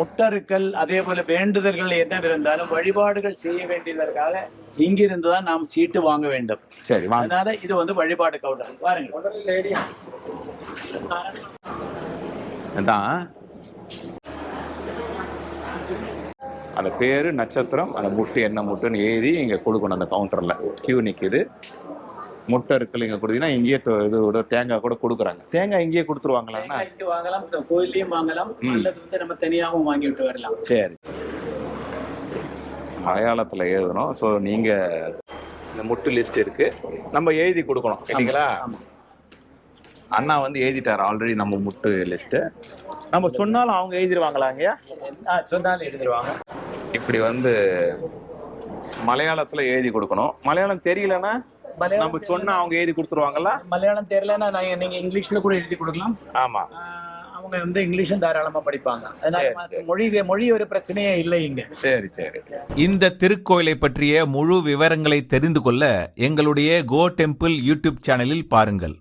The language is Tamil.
முட்டறுக்கல் அதே போல வேண்டுதல்கள் என்ன இருந்தாலும் வழிபாடுகள் செய்ய வேண்டியதற்காக இங்கிருந்துதான் நாம் சீட்டு வாங்க வேண்டும். சரி வாங்க. அதனால இது வந்து வழிபாடு கவுண்டர் பாருங்க. அதான் அந்த பேரு நட்சத்திரம் அந்த முட்டு என்ன முட்டுன்னு எழுதி இங்க கொடுக்கணும். அந்த கவுண்டர்ல கியூ நிக்குது. முட்டை இருக்குல்ல இங்க கொடுத்தீங்கன்னா இங்கேயே இதோட தேங்காய் கூட கொடுக்குறாங்க. தேங்காய் இங்கேயே கொடுத்துருவாங்களா? இங்க வாங்கலாம், கோயிலையும் வாங்கலாம், அல்லது வந்து நம்ம தனியாகவும் வாங்கி விட்டு வரலாம். சரி, மலையாளத்துல எழுதணும். ஸோ நீங்க இந்த முட்டு லிஸ்ட் இருக்கு, நம்ம எழுதி கொடுக்கணும் இல்லைங்களா? அண்ணா வந்து எழுதிட்டாரு ஆல்ரெடி நம்ம முட்டு லிஸ்ட். நம்ம சொன்னாலும் அவங்க எழுதிடுவாங்களாங்க? சொன்னாலும் எழுதிடுவாங்க. இப்படி வந்து மலையாளத்துல எழுதி கொடுக்கணும். மலையாளம் தெரியலன்னா நம்ம சொன்னா அவங்க எழுதி கொடுத்துருவாங்களா? மலையாளம் தெரியலன்னா நீங்க இங்கிலீஷ்ல கூட எழுதி கொடுக்கலாம். ஆமா, அவங்க வந்து இங்கிலீஷும் தாராளமா படிப்பாங்க. அதனால மொழி ஒரு பிரச்சனையே இல்லை இங்க. சரி சரி. இந்த திருக்கோயிலை பற்றிய முழு விவரங்களை தெரிந்து கொள்ள எங்களுடைய கோ டெம்பிள் யூடியூப் சேனலில் பாருங்கள்.